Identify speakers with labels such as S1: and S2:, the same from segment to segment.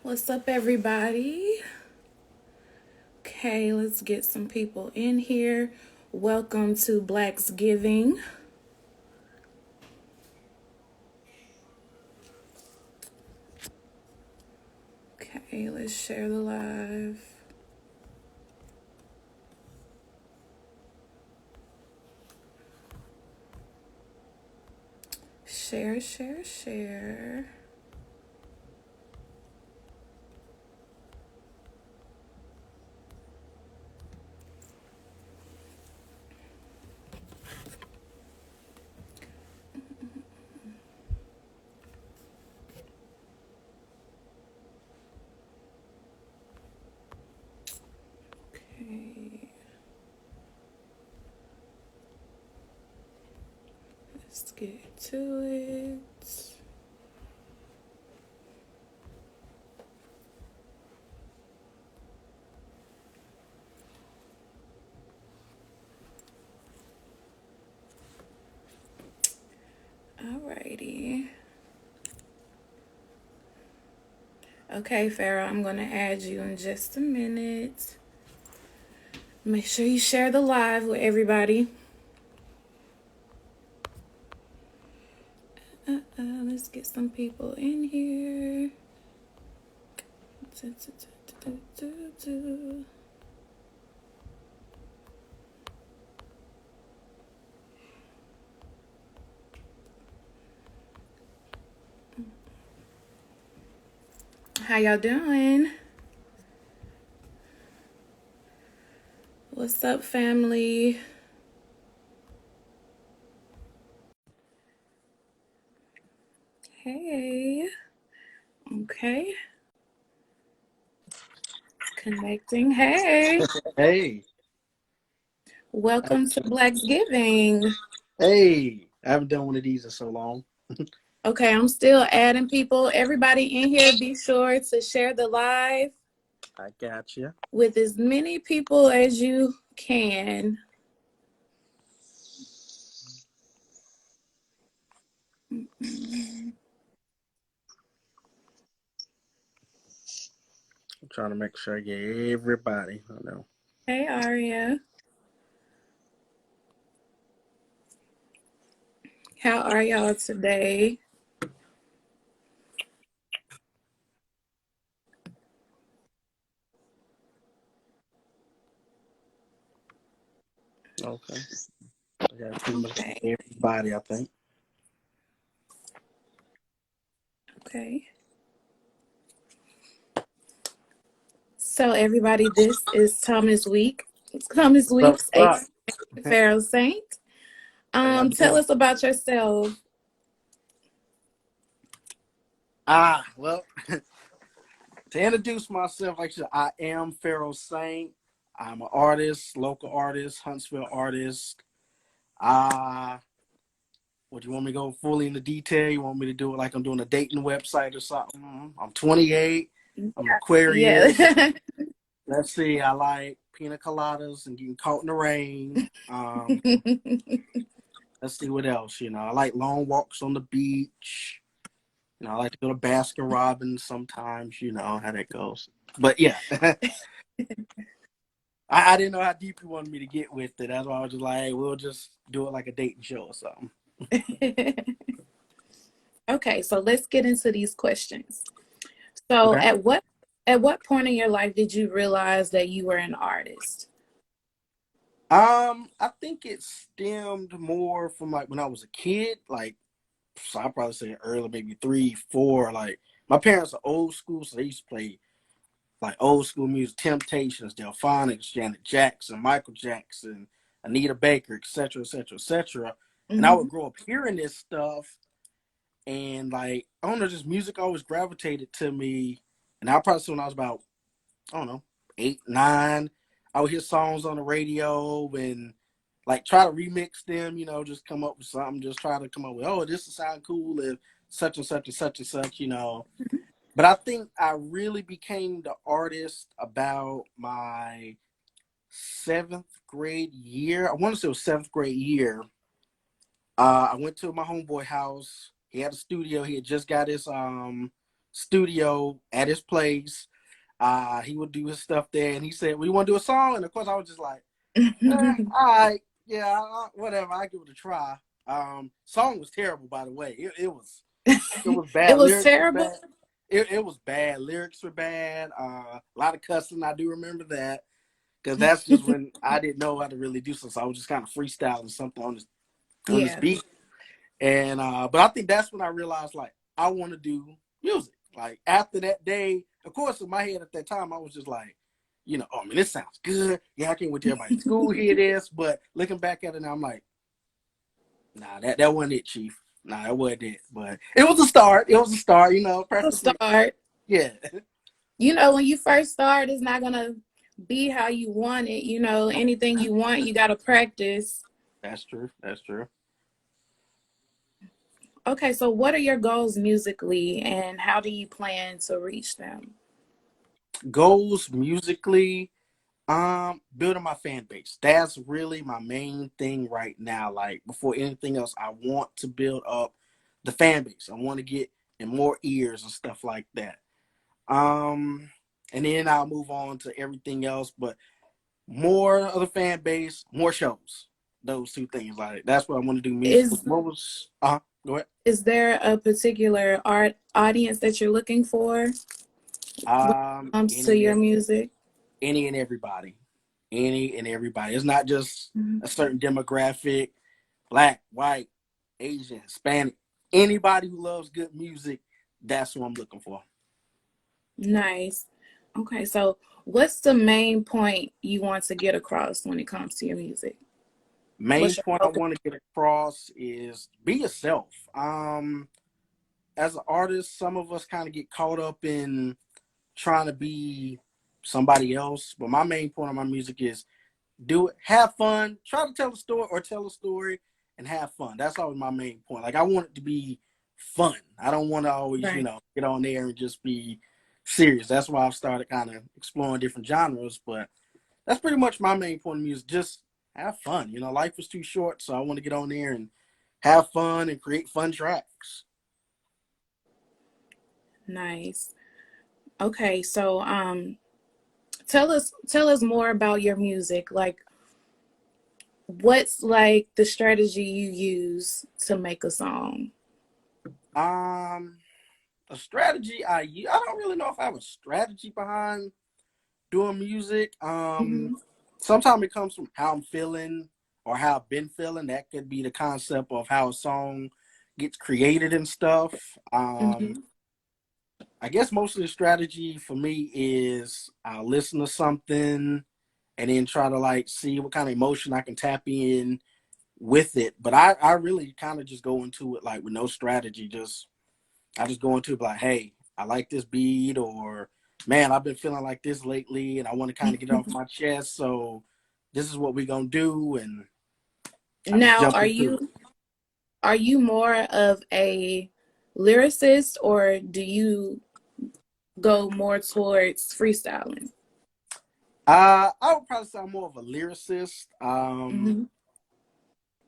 S1: What's up, everybody? Okay, let's get some people in here. Welcome to Blacksgiving. Okay, let's share the live. Share, share, share. Okay. Let's get to it. Alrighty. Okay, Pharaoh, I'm going to add you in just a minute. Make sure you share the live with everybody. Let's get some people in here. How y'all doing? What's up, family? Hey. Okay. Connecting. Hey.
S2: Hey.
S1: Welcome to Blacksgiving.
S2: Hey. I haven't done one of these in so long.
S1: Okay, I'm still adding people. Everybody in here, be sure to share the live
S2: I got you.
S1: with as many people as you can.
S2: I'm trying to make sure I get everybody. I know.
S1: Hey, Aria. How are y'all today?
S2: Okay. I got pretty much
S1: Okay.
S2: everybody, I think.
S1: Okay. So everybody, this is Thomas Week. It's Thomas Weeks,
S2: What's
S1: Pharaoh Saint.
S2: How y'all
S1: Tell
S2: doing?
S1: us about yourself.
S2: Well, to introduce myself, like I said, I am Pharaoh Saint. I'm an artist, local artist, Huntsville artist. What, you want me to go fully into detail? You want me to do it like I'm doing a dating website or something? I'm 28. I'm Aquarius.
S1: Yeah.
S2: Let's see. I like pina coladas and getting caught in the rain. Let's see what else. I like long walks on the beach. I like to go to Baskin Robbins sometimes. You know how that goes. But yeah, I didn't know how deep you wanted me to get with it. That's why I was just like, hey, we'll just do it like a dating show or something.
S1: Okay, so let's get into these questions. So
S2: Okay.
S1: at what point in your life did you realize that you were an artist?
S2: I think it stemmed more from like when I was a kid, like, so I'd probably say early, maybe 3, 4. Like, my parents are old school, so they used to play like old school music, Temptations, Delphonics, Janet Jackson, Michael Jackson, Anita Baker, etc., etc., etc. And I
S1: Mm-hmm.
S2: would grow up hearing this stuff, and like, I don't know, just music always gravitated to me. And I probably say when I was about, I don't know, 8, 9, I would hear songs on the radio and like try to remix them, just come up with something, just try to come up with, oh, this will sound cool if such and such and such and such. But I think I really became the artist about my 7th grade year. I want to say it was 7th grade year. I went to my homeboy house. He had a studio. He had just got his studio at his place. He would do his stuff there, and he said, "We want to do a song?" And of course, I was just like, "All right, yeah, whatever. I give it a try." Song was terrible, by the way. It was
S1: It
S2: bad.
S1: was
S2: Lyrics were
S1: terrible.
S2: bad. It was bad. Lyrics were bad. A lot of cussing. I do remember that because that's just when I didn't know how to really do something. So I was just kind of freestyling something on this
S1: Yeah.
S2: beat. And but I think that's when I realized like I want to do music. Like after that day, of course, in my head at that time, I was just like, oh man, this sounds good. Yeah, I can't wait till everybody in school hear this. But looking back at it now, I'm like, nah, that wasn't it, Chief. Nah, that wasn't it. But it was a start. It was a start.
S1: To
S2: Practice makes,
S1: start.
S2: yeah.
S1: When you first start, it's not gonna be how you want it. Anything you want, you gotta practice.
S2: That's true. That's true.
S1: Okay, so what are your goals musically, and how do you plan to reach them?
S2: Goals musically, building my fan base. That's really my main thing right now. Like before anything else, I want to build up the fan base. I want to get in more ears and stuff like that. And then I'll move on to everything else, but more of the fan base, more shows. Those two things. Like that's what I want to do musically.
S1: Is
S2: What was go ahead.
S1: is there a particular art audience that you're looking for when it comes to your music?
S2: Any and everybody. Any and everybody. It's not just
S1: Mhm.
S2: a certain demographic, black, white, Asian, Hispanic. Anybody who loves good music, that's what I'm looking for.
S1: Nice. Okay, so what's the main point you want to get across when it comes to your music?
S2: Main
S1: What's your
S2: point I
S1: focus?
S2: want to get across is be yourself. As an artist, some of us kind of get caught up in trying to be somebody else. But my main point of my music is do it, have fun, try to tell a story and have fun. That's always my main point. Like I want it to be fun. I don't want to always,
S1: Right.
S2: get on there and just be serious. That's why I've started kind of exploring different genres. But that's pretty much my main point of music. Just have fun. Life is too short, so I want to get on there and have fun and create fun tracks.
S1: Nice. Okay, so tell us more about your music. Like what's like the strategy you use to make a song?
S2: Um, a strategy I use. I don't really know if I have a strategy behind doing music.
S1: Hmm.
S2: Sometimes it comes from how I'm feeling or how I've been feeling. That could be the concept of how a song gets created and stuff.
S1: Hmm.
S2: I guess most of the strategy for me is I'll listen to something and then try to like see what kind of emotion I can tap in with it. But I really kind of just go into it like with no strategy. I just go into it like, hey, I like this beat, or man, I've been feeling like this lately and I want to kind of get it off my chest. So this is what we're gonna do, and I just
S1: Now,
S2: jump
S1: are
S2: into it.
S1: you more of a lyricist, or do you go more towards freestyling?
S2: I would probably say I'm more of a lyricist.
S1: Hmm.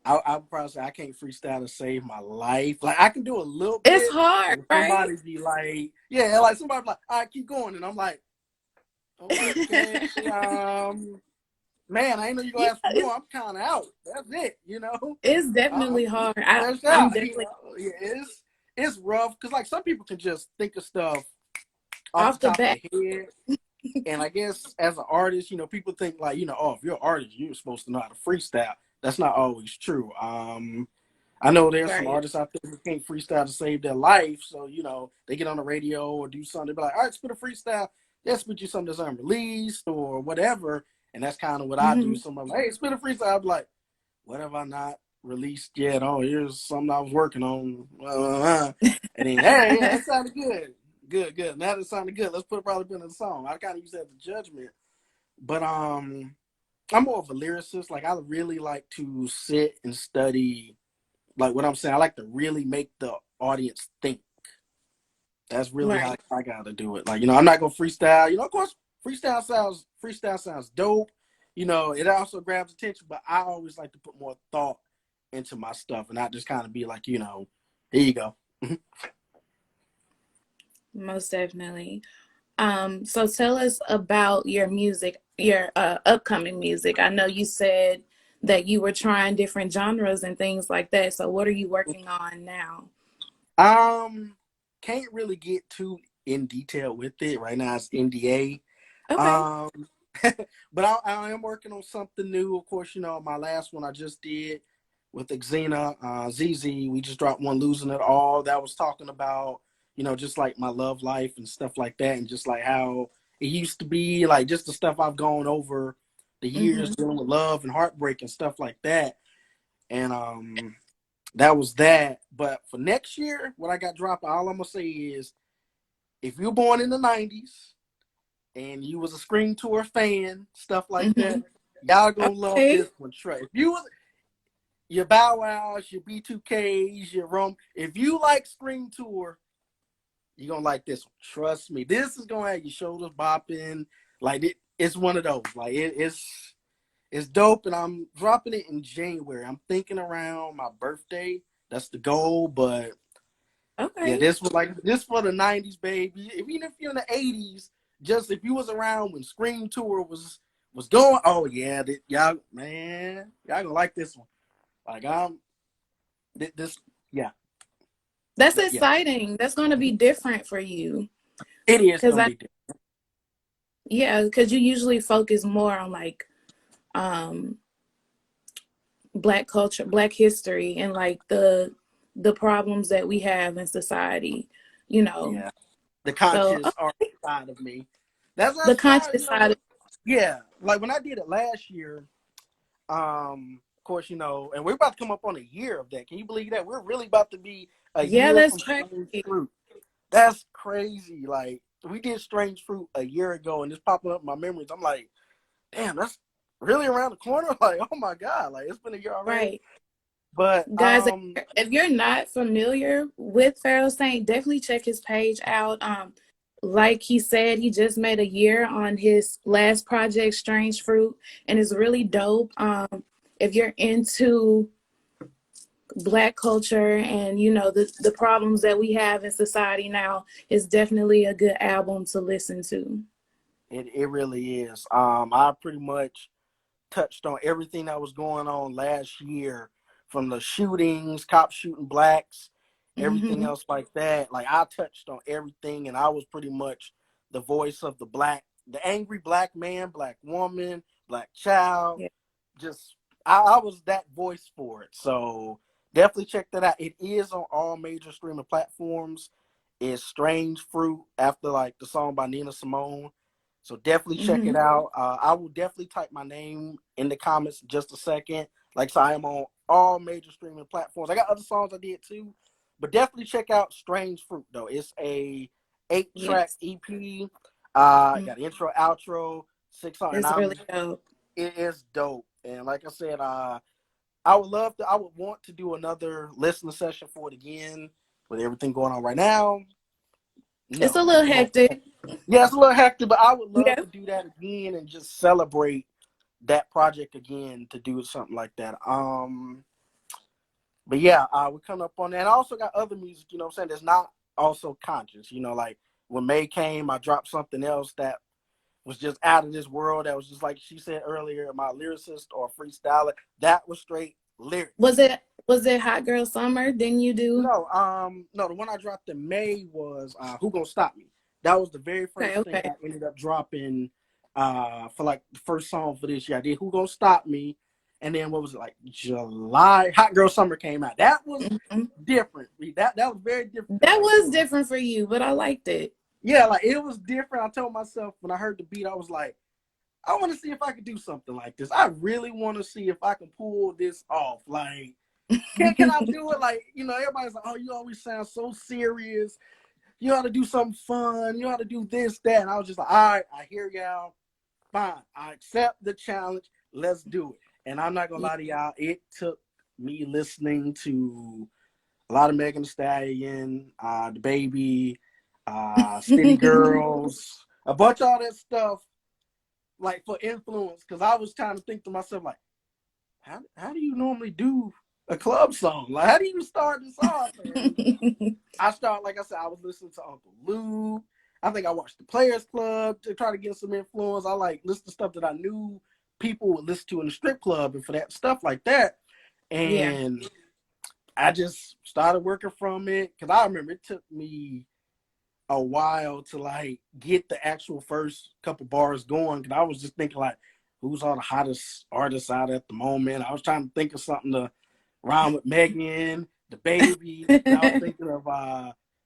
S2: I would probably say I can't freestyle to save my life. Like I can do a little
S1: It's
S2: bit,
S1: hard,
S2: and
S1: right?
S2: somebody be like, yeah, like somebody be like, all right, keep going, and I'm like, okay, man, I ain't know you gonna
S1: Yeah,
S2: ask for more. I'm kind of out. That's it.
S1: it's
S2: I'm
S1: definitely hard.
S2: stressed
S1: I'm
S2: out.
S1: definitely
S2: Yeah, it's rough because like some people can just think of stuff off the
S1: off the
S2: top of
S1: bat.
S2: their head, and I guess as an artist, people think like oh, if you're an artist, you're supposed to know how to freestyle. That's not always true. I know there's some
S1: Right.
S2: artists out there who can't freestyle to save their life, so they get on the radio or do something. They be like, all right, spit a freestyle. Let's spit you something that's unreleased or whatever. And that's kind of what I do.
S1: Hmm.
S2: Somebody like, hey, spit a freestyle. I'll be like, what have I not released yet? Oh, here's something I was working on. And then, hey, yeah, that sounded good. Good. Now that sounded good. Let's probably put in a song. I kind of use that as a judgment. But I'm more of a lyricist. Like I really like to sit and study like what I'm saying. I like to really make the audience think. That's really how
S1: Right.
S2: I gotta do it. Like, I'm not gonna freestyle. Of course, freestyle sounds dope. It also grabs attention, but I always like to put more thought into my stuff and not just kind of be like, here you go.
S1: Most definitely. So tell us about your music, your upcoming music. I know you said that you were trying different genres and things like that. So what are you working on now?
S2: Um, can't really get too in detail with it right now. It's NDA.
S1: Okay.
S2: But I am working on something new. Of course, my last one I just did with Xena, ZZ. We just dropped one, Losing It All. That was talking about, just like my love life and stuff like that, and just like how it used to be, like just the stuff I've gone over the years
S1: Mm-hmm.
S2: dealing with love and heartbreak and stuff like that. And that was that. But for next year, what I got dropped, all I'm gonna say is, if you're born in the '90s and you was a Scream Tour fan, stuff like
S1: Mm-hmm.
S2: that, y'all gonna love
S1: Okay.
S2: this one. Trey. If you was your Bow Wows, your B2Ks, your Rum, if you like Scream Tour, you're gonna like this one. Trust me. This is gonna have your shoulders bopping. Like it's one of those. Like it's dope, and I'm dropping it in January. I'm thinking around my birthday. That's the goal, but yeah,
S1: Okay.
S2: this for the '90s, baby. Even if you're in the '80s, just if you was around when Scream Tour was going, oh yeah, y'all man, y'all gonna like this one. Like this, yeah,
S1: That's
S2: yeah,
S1: exciting. That's going to be different for you.
S2: it is
S1: Cause
S2: gonna
S1: I,
S2: be different.
S1: yeah, because you usually focus more on like, um, black culture, black history, and like the problems that we have in society, you know.
S2: Yeah, the
S1: So
S2: conscious art side of me.
S1: the
S2: That's why
S1: conscious side of,
S2: yeah, like when I did it last year. Of course, and we're about to come up on a year of that. Can you believe that? We're really about to be a
S1: yeah,
S2: year
S1: that's
S2: from
S1: crazy.
S2: Strange Fruit. That's crazy. Like we did Strange Fruit a year ago, and it's popping up in my memories. I'm like, damn, that's really around the corner. Like, oh my god, like it's been a year already.
S1: Right.
S2: But
S1: Guys, if you're not familiar with Pharaoh Saint, definitely check his page out. Like he said, he just made a year on his last project, Strange Fruit, and it's really dope. If you're into black culture and the problems that we have in society now, it's definitely a good album to listen to.
S2: it really is. I pretty much touched on everything that was going on last year, from the shootings, cops shooting blacks, everything
S1: Hmm.
S2: else like that. Like I touched on everything, and I was pretty much the voice of the angry black man, black woman, black child.
S1: Yeah.
S2: Just I was that voice for it. So definitely check that out. It is on all major streaming platforms. It's Strange Fruit, after like the song by Nina Simone. So definitely check it
S1: Hmm.
S2: out. I will definitely type my name in the comments in just a second. Like so, I am on all major streaming platforms. I got other songs I did too, but definitely check out Strange Fruit though. It's a 8-track
S1: Yes.
S2: EP.
S1: Mhm.
S2: Got intro, outro, 6 songs, and
S1: It's really dope.
S2: it is dope. And like I said, I would love to. I would want to do another listening session for it again with everything going on right now.
S1: It's a
S2: No,
S1: little
S2: but
S1: hectic.
S2: yeah, it's a little hectic, but I would love
S1: Yeah.
S2: to do that again and just celebrate that project again, to do something like that. But yeah, we're coming up on that. And I also got other music, what I'm saying, that's not also conscious. Like when May came, I dropped something else that was just out of this world. That was just like she said earlier, my Lyricist or Freestyler. That was straight
S1: Was
S2: lyrics.
S1: it was it Hot Girl Summer? Didn't you do?
S2: No, the one I dropped in May was Who Gonna Stop Me? That was the very
S1: Okay,
S2: first thing
S1: okay.
S2: I ended up dropping for like the first song for this year. I did Who Gonna Stop Me, and then what was it, like July, Hot Girl Summer came out. That was
S1: Hmm.
S2: different. That was very different than
S1: That
S2: like
S1: was
S2: some,
S1: different for you, but I liked it.
S2: yeah, like it was different. I told myself when I heard the beat, I was like, I want to see if I could do something like this. I really want to see if I can pull this off. Like, can I do it? Like, everybody's like, oh, you always sound so serious. You ought to do something fun. You ought to do this, that. And I was just like, all right, I hear y'all. Fine. I accept the challenge. Let's do it. And I'm not going to
S1: Yeah.
S2: lie to y'all. It took me listening to a lot of Megan Thee Stallion, The Baby, City Girls, a bunch of all that stuff, like for influence. Because I was trying to think to myself, like, how do you normally do a club song. Like, how do you even start this off? And I start, like I said, I was listening to Uncle Lou. I think I watched the Players Club to try to get some influence. I like listen to stuff that I knew people would listen to in the strip club and for that stuff like that.
S1: Yeah.
S2: And I just started working from it because I remember it took me a while to like get the actual first couple bars going because I was just thinking like, who's all the hottest artists out at the moment? I was trying to think of something to rhyme with Megan, the baby, and I was thinking of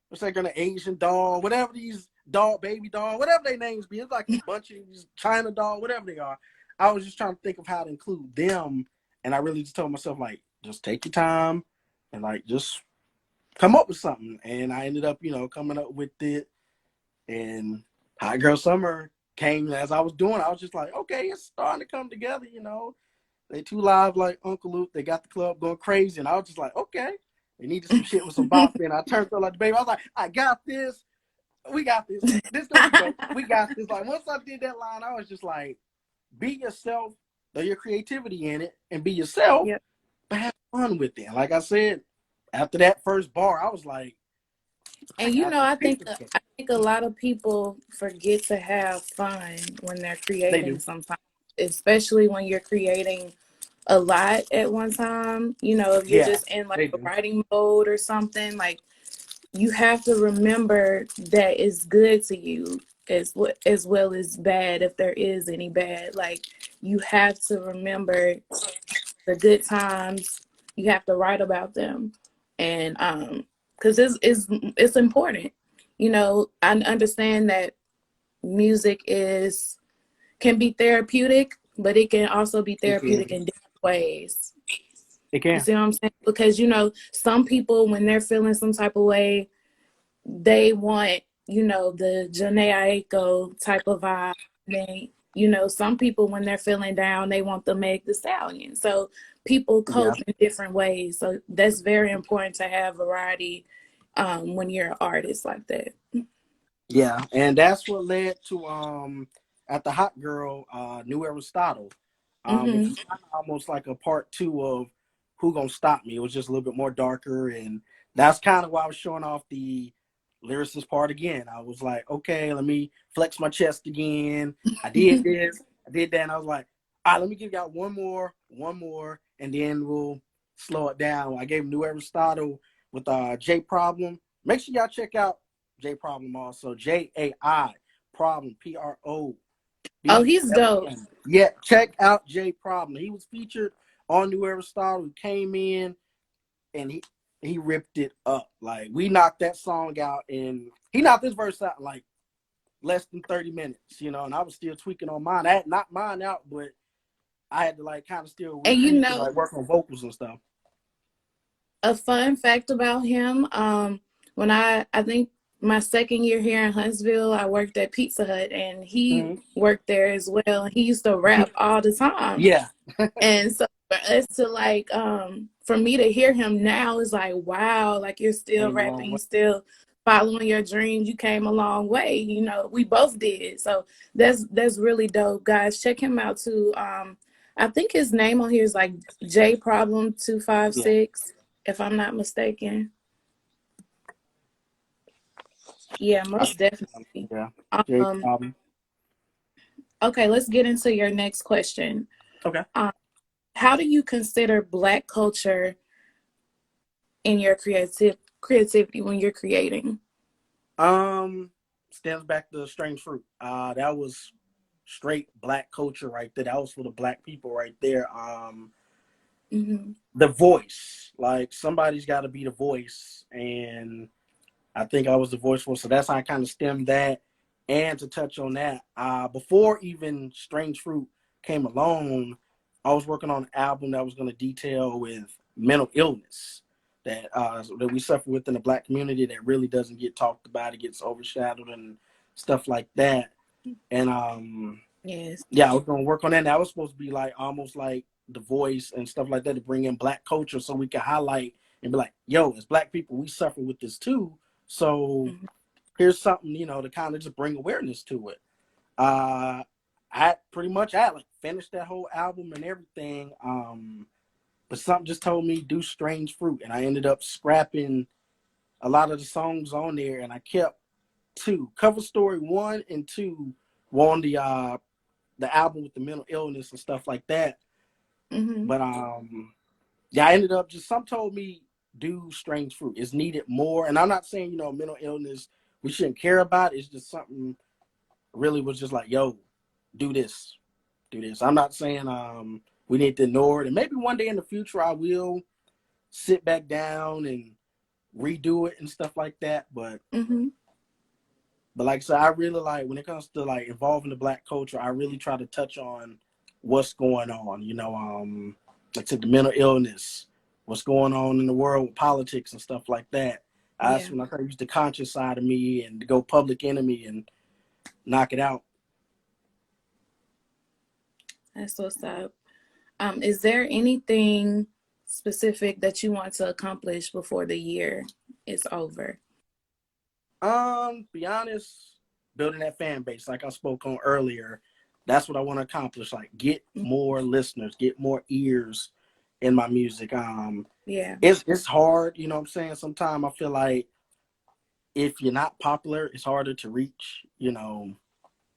S2: what's that gonna Asian doll, whatever these doll, baby doll, whatever their names be. It's like a bunch of these China doll, whatever they are. I was just trying to think of how to include them, and I really just told myself like, just take your time and like just come up with something. And I ended up, coming up with it. And Hot Girl Summer came as I was doing. I was just like, okay, it's starting to come together. They too live like Uncle Luke. They got the club going crazy. And I was just like, okay. They needed some shit with some bop in. I turned up like the baby. I was like, I got this. We got this. This gonna be dope. We got this. Like once I did that line, I was just like, be yourself, throw your creativity in it, and be yourself,
S1: Yep.
S2: but have fun with it. And like I said, after that first bar, I was like, I
S1: And
S2: got this
S1: I think
S2: pizza cake.
S1: I think a lot of people forget to have fun when they're
S2: They
S1: creating
S2: do.
S1: sometimes, especially when you're creating a lot at one time. If you're
S2: Yeah,
S1: just in like
S2: they
S1: a
S2: do.
S1: writing mode or something, like you have to remember that it's good to you as well as bad if there is any bad. Like you have to remember the good times. You have to write about them, and because it's important. I understand that music is can be therapeutic, but it can also be
S2: It
S1: therapeutic
S2: can.
S1: in different ways.
S2: It
S1: You
S2: can.
S1: see what I'm saying? Because some people when they're feeling some type of way, they want the Janae Aiko type of vibe. They some people when they're feeling down, they want the Meg the Stallion. So people
S2: Yeah.
S1: cope in different ways. So that's very important to have variety when you're an artist like that.
S2: Yeah. And that's what led to at the Hot Girl, New Aristotle. Which
S1: Mm-hmm.
S2: was kind of almost like a part two of Who Gonna Stop Me. It was just a little bit more darker, and that's kind of why I was showing off the lyricist part again. I was like, okay, let me flex my chest again. I did this, I did that, and I was like, all right, let me give y'all one more, and then we'll slow it down. I gave New Aristotle with J Problem. Make sure y'all check out J Problem also. Jai Problem Pro.
S1: Oh, he's dope.
S2: Yeah, check out J Problem. He was featured on New Aristotle. He came in and he ripped it up. Like we knocked that song out and he knocked this verse out in like less than 30 minutes, and I was still tweaking on mine. I had knocked mine out, but I had to like kind of still
S1: And
S2: retweak and like work on vocals and stuff.
S1: a fun fact about him, when I think my second year here in Huntsville, I worked at Pizza Hut and he
S2: Mm-hmm.
S1: worked there as well. And he used to rap all the time.
S2: Yeah,
S1: And so for us to like, for me to hear him now is like, wow, like you're still
S2: came a
S1: rapping,
S2: long
S1: you
S2: way.
S1: still following your dreams. You came a long way. We both did. So that's really dope, guys. Check him out too. I think his name on here is like J Problem
S2: Yeah,
S1: 256, if I'm not mistaken. Yeah,
S2: I,
S1: most definitely.
S2: yeah. J
S1: Um,
S2: Problem.
S1: okay, let's get into your next question.
S2: Okay.
S1: Um, how do you consider Black culture in your creativity when you're creating?
S2: Um, Stems back to Strange Fruit. That was straight Black culture right there. That was for the Black people right there.
S1: Mm-hmm.
S2: The voice, like somebody's got to be the voice, and I think I was the voice for. So that's how I kind of stemmed that. And to touch on that, before even Strange Fruit came along, I was working on an album that was going to detail with mental illness that we suffer with in the Black community that really doesn't get talked about. It gets overshadowed and stuff like that. And
S1: Yes.
S2: yeah, I was gonna work on that. And that was supposed to be like almost like the voice and stuff like that to bring in Black culture so we can highlight and be like, yo, as Black people, we suffer with this too. So
S1: Mm-hmm.
S2: here's something, to kind of just bring awareness to it. I pretty much I like finished that whole album and everything. but something just told me do Strange Fruit, and I ended up scrapping a lot of the songs on there, and I kept two. Cover Story 1 and 2 were on the album with the mental illness and stuff like that.
S1: Mm-hmm.
S2: But yeah, I ended up just some told me do Strange Fruit. It's needed more. And I'm not saying, mental illness we shouldn't care about. It's just something really was just like, yo, do this. Do this. I'm not saying we need to ignore it. And maybe one day in the future I will sit back down and redo it and stuff like that. But
S1: Mm-hmm.
S2: like I said, I really like when it comes to like involving the Black culture, I really try to touch on what's going on, like I said, the mental illness, what's going on in the world with politics and stuff like that.
S1: Yeah,
S2: That's when I try to use the conscious side of me and to go Public Enemy and knock it out.
S1: that's what's up. Is there anything specific that you want to accomplish before the year is over?
S2: Be honest, building that fan base, like I spoke on earlier, that's what I want to accomplish. Like get more listeners, get more ears in my music.
S1: Yeah.
S2: It's hard, you know what I'm saying? Sometimes I feel like if you're not popular, it's harder to reach,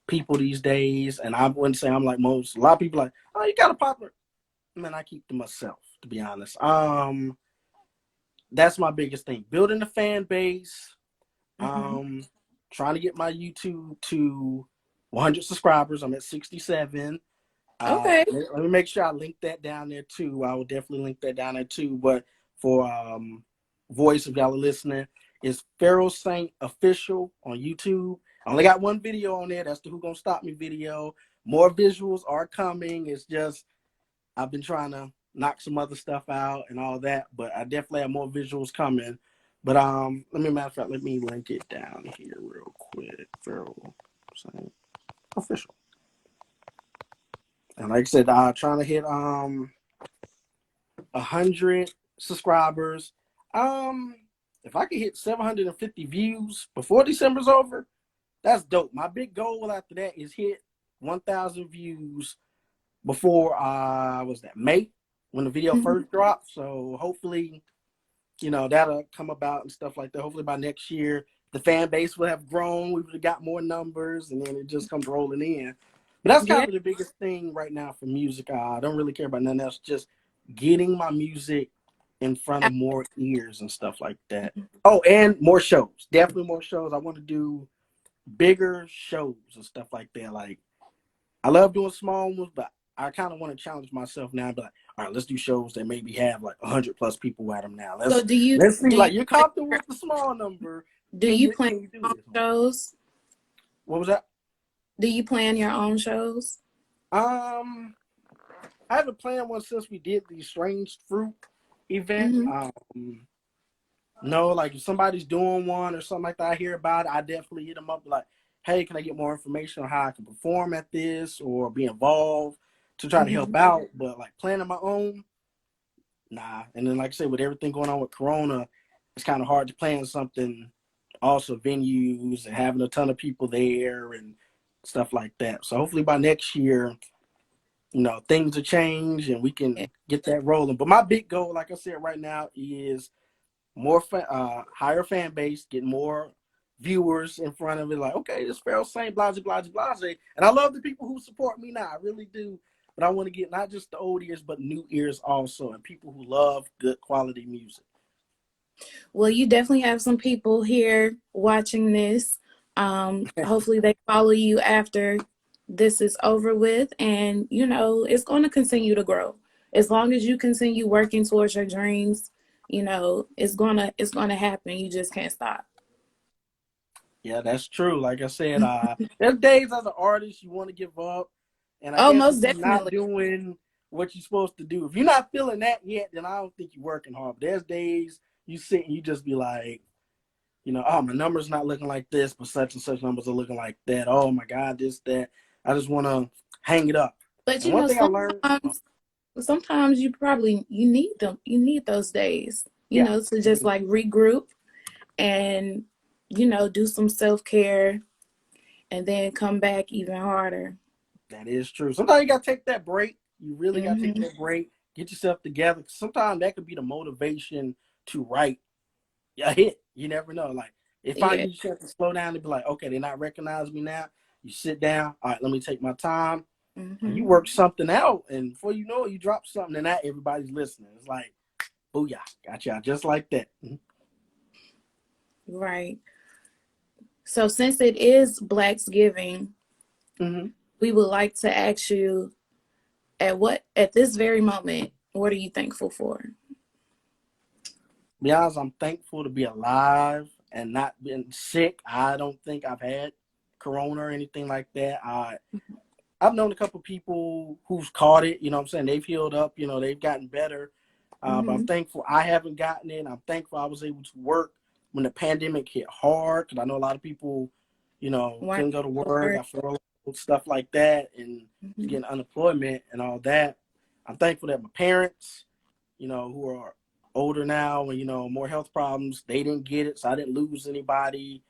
S2: people these days. And I wouldn't say I'm like most. A lot of people like, oh, you got a popular. Man, I keep to myself, to be honest. That's my biggest thing. Building the fan base.
S1: Mm-hmm.
S2: Trying to get my YouTube to 100 subscribers. I'm at 67.
S1: Okay.
S2: Let me make sure I link that down there too. I will definitely link that down there too. But for voice, if y'all are listening, it's Pharaoh Saint Official on YouTube. I only got one video on there. That's the Who Gonna Stop Me video. More visuals are coming. It's just I've been trying to knock some other stuff out and all that, but I definitely have more visuals coming. But matter of fact, let me link it down here real quick. Pharaoh Saint Official. And like I said, trying to hit 100 subscribers. If I could hit 750 views before December's over, that's dope. My big goal after that is hit 1,000 views before was that May when the video
S1: Mm-hmm.
S2: first dropped. So hopefully, that'll come about and stuff like that. Hopefully by next year, the fan base will have grown. We would have got more numbers, and then it just comes rolling in. But that's kind
S1: Yeah.
S2: of the biggest thing right now for music. I don't really care about nothing else. Just getting my music in front of more ears and stuff like that. Oh, and more shows. Definitely more shows. I want to do bigger shows and stuff like that. Like I love doing small ones, but I kind of want to challenge myself now. But like, all right, let's do shows that maybe have like 100+ people at them now.
S1: So
S2: Let's see.
S1: do you
S2: Like you're comfortable with the small number.
S1: do
S2: Can
S1: you
S2: you
S1: plan
S2: can you do
S1: your own
S2: this one?
S1: shows?
S2: What was that?
S1: Do you plan your own shows?
S2: Um, I haven't planned one since we did the Strange Fruit event.
S1: Mm-hmm.
S2: No, like if somebody's doing one or something like that, I hear about it. I definitely hit them up like, hey, can I get more information on how I can perform at this or be involved to try to
S1: Mm-hmm.
S2: help out? But like planning my own, nah. And then like I said, with everything going on with Corona, it's kind of hard to plan something. Also venues and having a ton of people there and stuff like that. So hopefully by next year, things will change and we can get that rolling. But my big goal, like I said, right now is more higher fan base, get more viewers in front of it. Like, okay, this Pharaoh Saint, blase, blase, blase. And I love the people who support me now. I really do. But I want to get not just the old ears, but new ears also, and people who love good quality music.
S1: Well, you definitely have some people here watching this. Hopefully they follow you after this is over with, and it's going to continue to grow. As long as you continue working towards your dreams, it's gonna happen. You just can't stop.
S2: Yeah, that's true. Like I said, there's days as an artist you want to give up. And I
S1: Oh,
S2: guess if
S1: most
S2: you're not
S1: definitely.
S2: doing what you're supposed to do, if you're not feeling that yet, then I don't think you're working hard. But there's days you sit and you just be like, oh, my number's not looking like this, but such and such numbers are looking like that. Oh my God, this, that. I just want to hang it up.
S1: But
S2: And one thing I learned,
S1: sometimes you need them. You need those days,
S2: yeah,
S1: to just like regroup and do some self-care and then come back even harder.
S2: that is true. Sometimes you got to take that break. You really got to take
S1: Hmm.
S2: that break. get yourself together. Sometimes that could be the motivation to write a hit. You never know. Like if I
S1: Yeah.
S2: use you to slow down and be like, okay, they're not recognizing me now. You sit down. All right, let me take my time. And you
S1: Mm-hmm.
S2: work something out, and before you know it, you drop something, and that everybody's listening. It's like, booyah, got y'all just like that.
S1: Right. So since it is Blacksgiving,
S2: Mm-hmm.
S1: we would like to ask you at this very moment, what are you thankful for?
S2: Be honest, I'm thankful to be alive and not being sick. I don't think I've had corona or anything like that. I've known a couple people who've caught it. You know what I'm saying? They've healed up. You know, they've gotten better. But I'm
S1: Mm-hmm.
S2: thankful I haven't gotten it. I'm thankful I was able to work when the pandemic hit hard, because I know a lot of people,
S1: Why?
S2: couldn't go to work, got furloughed, stuff like that, and
S1: Mm-hmm.
S2: getting unemployment and all that. I'm thankful that my parents, who are older now and, more health problems, they didn't get it. So I didn't lose anybody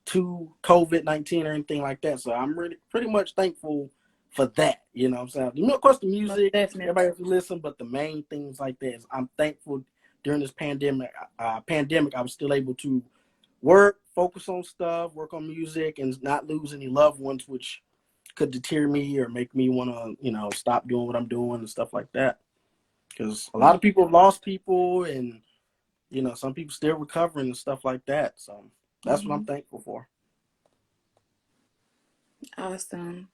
S2: to COVID-19 or anything like that. So I'm really pretty much thankful for that. You know what I'm saying? Of course, the
S1: Most
S2: music,
S1: definitely.
S2: everybody has to listen, but the main things like that is I'm thankful during this pandemic, I was still able to work, focus on stuff, work on music, and not lose any loved ones, which could deter me or make me want to, stop doing what I'm doing and stuff like that. Because a lot
S1: Yeah.
S2: of people have lost people, and some people still recovering and stuff like that. So that's what I'm
S1: Mm-hmm.
S2: thankful for.
S1: Awesome.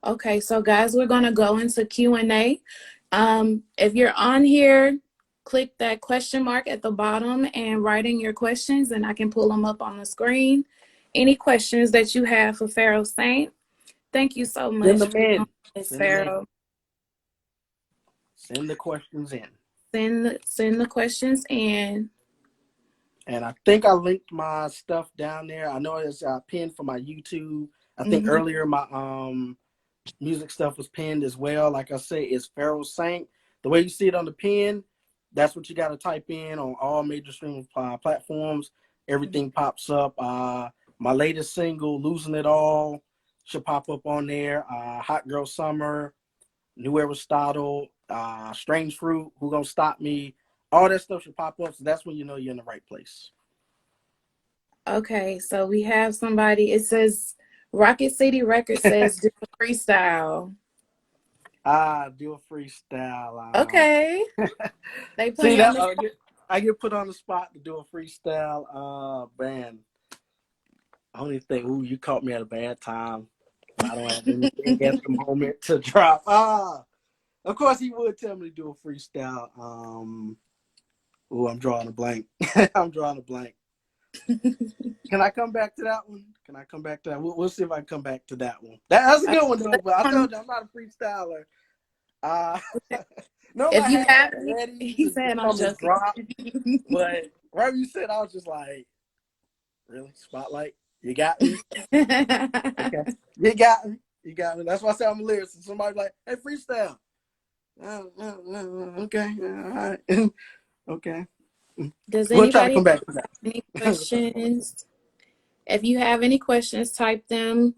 S1: Okay, so guys, we're gonna go into Q&A. If you're on here, click that question mark at the bottom and write in your questions, and I can pull them up on the screen. Any questions that you have for Pharaoh Saint? Thank you so
S2: Send
S1: much
S2: them
S1: for doing
S2: in.
S1: this,
S2: Send them in.
S1: Pharaoh.
S2: Send the questions in.
S1: Send the questions in.
S2: And I think I linked my stuff down there. I know it's pinned for my YouTube. I think
S1: Mm-hmm.
S2: earlier my music stuff was pinned as well. Like I say, it's Pharaoh Saint. The way you see it on the pin, that's what you got to type in on all major streaming platforms. Everything pops up. My latest single, Losing It All, should pop up on there. Hot Girl Summer, New Aristotle, Strange Fruit, Who Gonna Stop Me? All that stuff should pop up. So that's when you know you're in the right place.
S1: Okay, so we have somebody. It says Rocket City Records says do a freestyle.
S2: Do a freestyle.
S1: Okay, they put
S2: See
S1: you on
S2: that
S1: the.
S2: I get put on the spot to do a freestyle. Man, I only think, ooh, you caught me at a bad time. I don't have anything at the moment to drop. Of course he would tell me to do a freestyle. I'm drawing a blank. I'm drawing a blank. Can I come back to that one? Can I come back to that? We'll see if I can come back to that one. That's a good one though. But I told you I'm not a freestyler. Uh, no,
S1: If
S2: I
S1: you
S2: had
S1: have,
S2: something ready
S1: he
S2: to
S1: said, "I'm
S2: come and
S1: joking."
S2: drop, but wherever you said, I was just like, really, spotlight. You got me. Okay, you got me. You got me. That's why I said I'm a lyricist. Somebody like, hey, freestyle. Okay, all right, okay.
S1: Does
S2: We'll try to
S1: anybody
S2: come back to
S1: have any
S2: that.
S1: questions? If you have any questions, type them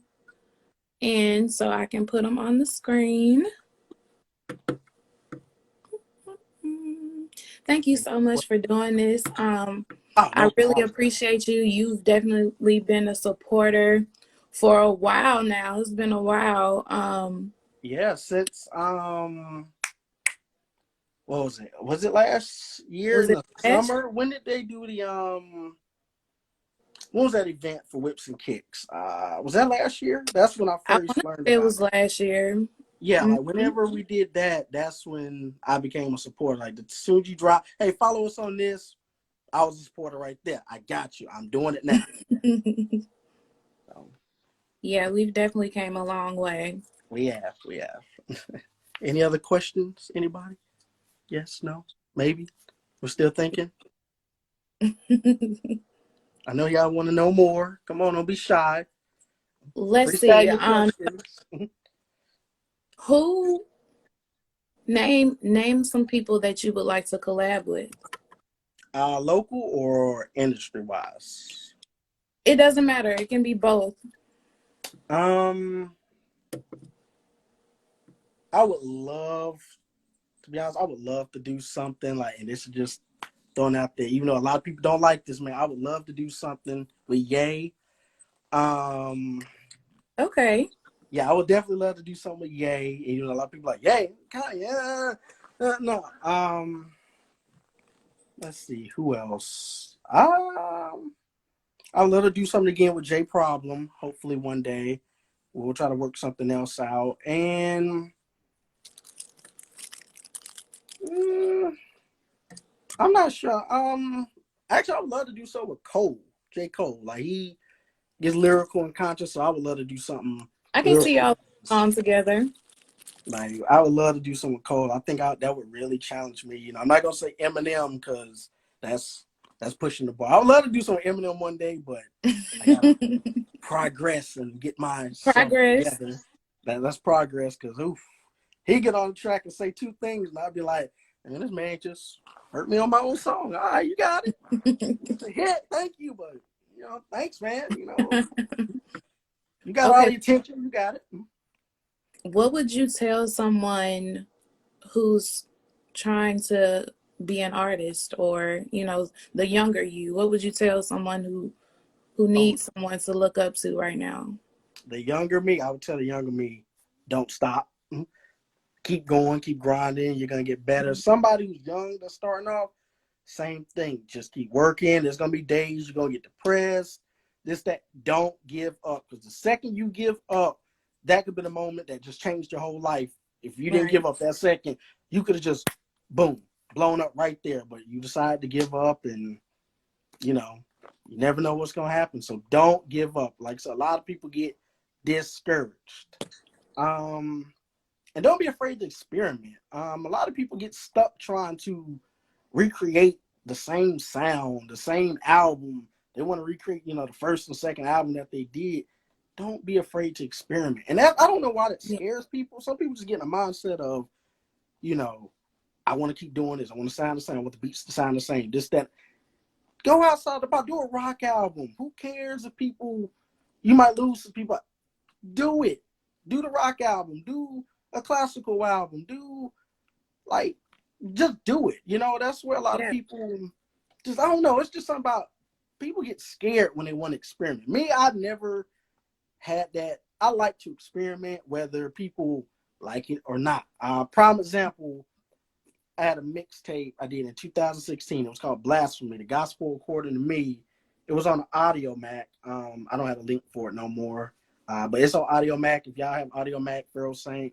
S1: in so I can put them on the screen. Thank you so much for doing this.
S2: Oh,
S1: I
S2: no
S1: really
S2: problem.
S1: appreciate you. You've definitely been a supporter for a while now. It's been a while.
S2: Yeah, since what was it? Was it last year
S1: Was
S2: in
S1: it
S2: the
S1: last?
S2: summer? When did they do the What was that event for Whips and Kicks? Was that last year? That's when I
S1: I want
S2: first
S1: to
S2: learned
S1: say it
S2: about
S1: was
S2: it.
S1: last year.
S2: Yeah, like
S1: Hmm.
S2: whenever we did that, that's when I became a supporter. Like as soon as you drop, hey, follow us on this, I was a supporter right there. I got you. I'm doing it now. So,
S1: Yeah, we've definitely came a long way.
S2: we have. Any other questions? Anybody? Yes, no, maybe. We're still thinking. I know y'all want to know more. Come on, don't be shy.
S1: Let's
S2: Freestyle
S1: see.
S2: your questions.
S1: Who name some people that you would like to collab with?
S2: Local or industry wise?
S1: It doesn't matter. It can be both.
S2: Um, I would love to be honest, I would love to do something like, and this is just thrown out there. Even though a lot of people don't like this, man, I would love to do something with Ye. Um,
S1: Okay.
S2: yeah, I would definitely love to do something with Ye. And, you know, a lot of people like Ye, kind of, yeah, no. Let's see who else. I'd love to do something again with J Problem. Hopefully one day we'll try to work something else out. And mm, I'm not sure. Actually, I would love to do so with Cole, J Cole. Like he gets lyrical and conscious, so I would love to do something
S1: I can see
S2: lyrical.
S1: y'all on together.
S2: Like I would love to do something with Cole. I think that would really challenge me. You know, I'm not gonna say Eminem because that's pushing the bar. I would love to do some Eminem one day, but I gotta progress and get myself
S1: Progress.
S2: together. That's progress because oof, he get on the track and say two things, and I'd be like, man, this man just hurt me on my own song. All right, you got it. It's a hit. Thank you, but you know, thanks, man. You know, you got all
S1: Okay.
S2: the attention. You got it.
S1: What would you tell someone who's trying to be an artist, or the younger you? What would you tell someone who
S2: Oh,
S1: needs someone to look up to right now?
S2: the younger me, I would tell the younger me, don't stop. Keep going, keep grinding. You're gonna get better. Somebody who's young that's starting off, same thing. Just keep working. There's gonna be days you're gonna get depressed. This, that. Don't give up. Because the second you give up, that could be the moment that just changed your whole life. If you didn't
S1: Right.
S2: give up that second, you could have just boom, blown up right there. But you decide to give up, and you know, you never know what's gonna happen. So don't give up. Like so, a lot of people get discouraged. Um, and don't be afraid to experiment. A lot of people get stuck trying to recreate the same sound, the same album. They want to recreate, you know, the first and second album that they did. Don't be afraid to experiment. And that, I don't know why that
S1: Yeah.
S2: scares people. Some people just get in a mindset of, you know, I want to keep doing this. I want to sound the same. I want the beats to sound the same. This, that. Go outside the box. Do a rock album. Who cares if people, you might lose some people. Do it. Do the rock album. Do a classical album. Do like just do it. You know, that's where a lot of
S1: Yeah.
S2: people just I don't know. It's just something about people get scared when they want to experiment. Me, I never had that. I like to experiment whether people like it or not. Prime example, I had a mixtape I did in 2016. It was called Blasphemy, the Gospel According to Me. It was on Audio Mac. I don't have a link for it no more. But it's on Audio Mac. If y'all have Audio Mac, Pharaoh Saint,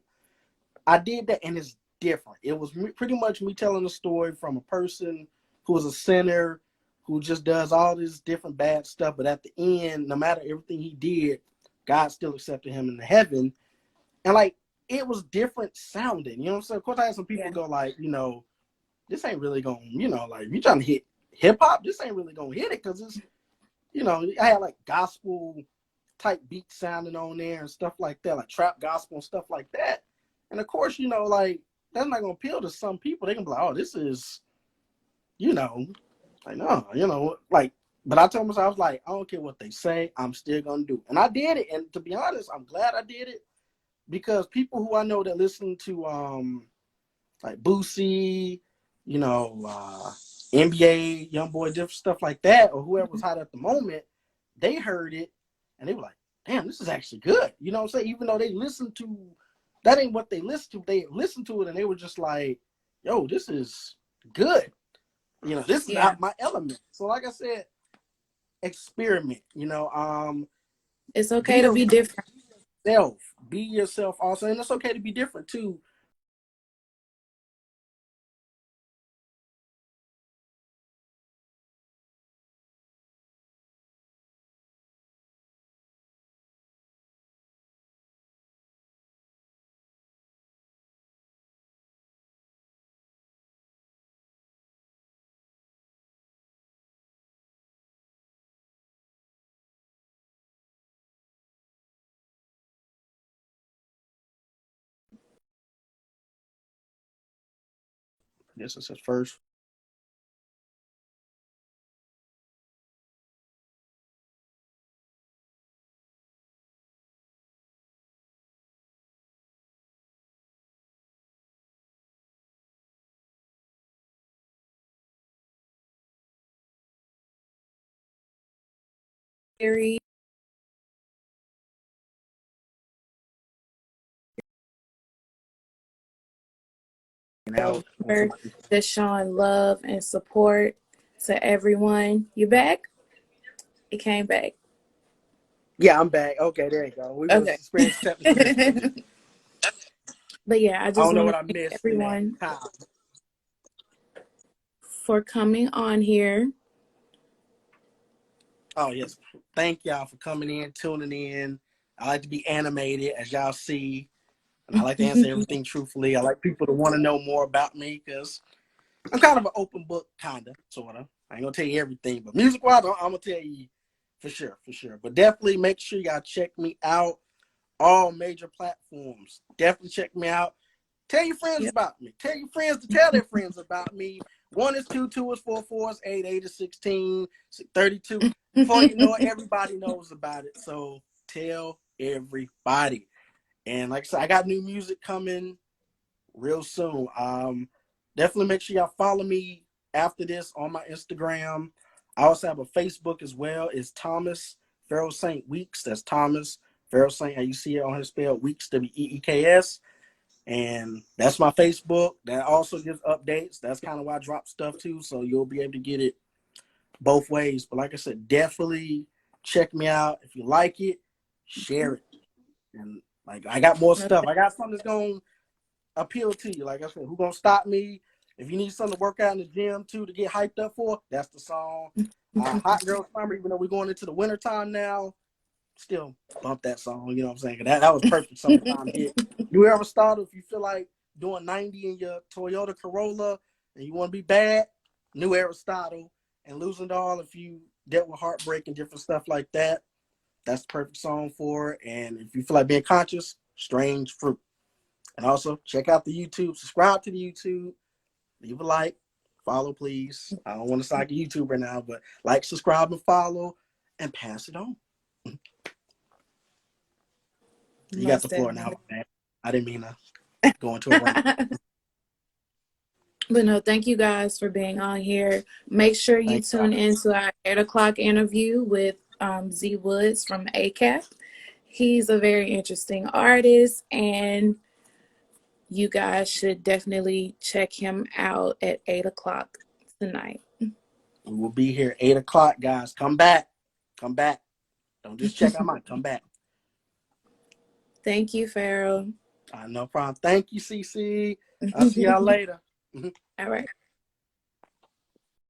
S2: I did that, and it's different. It was pretty much me telling a story from a person who was a sinner, who just does all this different bad stuff. But at the end, no matter everything he did, God still accepted him into heaven. And like, it was different sounding. You know what I'm saying? Of course, I had some people
S1: Yeah.
S2: go like, you know, this ain't really going, you know, like, if you trying to hit hip hop, this ain't really going to hit it because it's, you know, I had like gospel type beat sounding on there and stuff like that, like trap gospel and stuff like that. And of course, you know, like that's not gonna appeal to some people. They can be like, oh, this is, you know, like no, you know, like. But I told myself, I was like, I don't care what they say, I'm still gonna do it. And I did it. And to be honest, I'm glad I did it because people who I know that listen to like Boosie, you know, NBA, Young Boy, different stuff like that, or whoever was hot at the moment, they heard it and they were like, damn, this is actually good. You know what I'm saying? Even though they listened to, that ain't what they listened to. They listened to it and they were just like, yo, this is good. You know, this is
S1: Yeah.
S2: out my element. So like I said, experiment, you know,
S1: It's
S2: be
S1: okay to be different.
S2: yourself, be yourself also. And it's okay to be different too. This is his first
S1: series.
S2: Out on
S1: For
S2: somebody.
S1: the showing love and support to everyone. You back? It came back.
S2: Yeah, I'm back. Okay, there you go. We was
S1: Okay.
S2: experiencing technical difficulties.
S1: But yeah, I
S2: I
S1: just
S2: don't know
S1: want
S2: what
S1: to
S2: I
S1: thank
S2: missed in that
S1: everyone
S2: time.
S1: for coming on here.
S2: Oh yes, thank y'all for coming in, tuning in. I like to be animated, as y'all see, and I like to answer everything truthfully. I like people to want to know more about me because I'm kind of an open book, kinda, sorta. I ain't gonna tell you everything, but music wise, I'm gonna tell you for sure, for sure. But definitely make sure y'all check me out. All major platforms. Definitely check me out. Tell your friends
S1: Yep.
S2: about me. Tell your friends to tell their friends about me. 1 is 2, 2 is 4, 4 is 8, 8 is 16, 32. Before you know it, everybody knows about it. So tell everybody. And like I said, I got new music coming real soon. Definitely make sure y'all follow me after this on my Instagram. I also have a Facebook as well. It's Thomas Pharaoh Saint Weeks. That's Thomas Pharaoh Saint. How you see it on his spell Weeks, Weeks. And that's my Facebook. That also gives updates. That's kind of why I drop stuff too. So you'll be able to get it both ways. But like I said, definitely check me out. If you like it, share it. And like I got more stuff. I got something that's gonna appeal to you. Like I said, who gonna stop me? If you need something to work out in the gym too to get hyped up for, that's the song. Hot Girl Summer, even though we're going into the winter time now, still bump that song. You know what I'm saying? That was perfect summertime hit. You ever started if you feel like doing 90 in your Toyota Corolla and you want to be bad? New Aristotle and Losing Doll if you dealt with heartbreak and different stuff like that. That's the perfect song for it. And if you feel like being conscious, Strange Fruit. And also check out the YouTube, subscribe to the YouTube, leave a like, follow please. I don't want to sound like a YouTuber now, but like, subscribe, and follow, and pass it on. You got
S1: Most
S2: the floor now,
S1: definitely.
S2: man. I didn't mean to go into a rant.
S1: But no, thank you guys for being on here. Make sure you
S2: Thank y'all.
S1: tune into our 8 o'clock interview with Z Woods from ACAP. He's a very interesting artist, and you guys should definitely check him out at 8 o'clock tonight.
S2: We will be here 8 o'clock, guys. Come back. Come back. Don't just check out mine. Come back.
S1: Thank you, Pharaoh.
S2: No problem. Thank you, CC. I'll see y'all later.
S1: All right.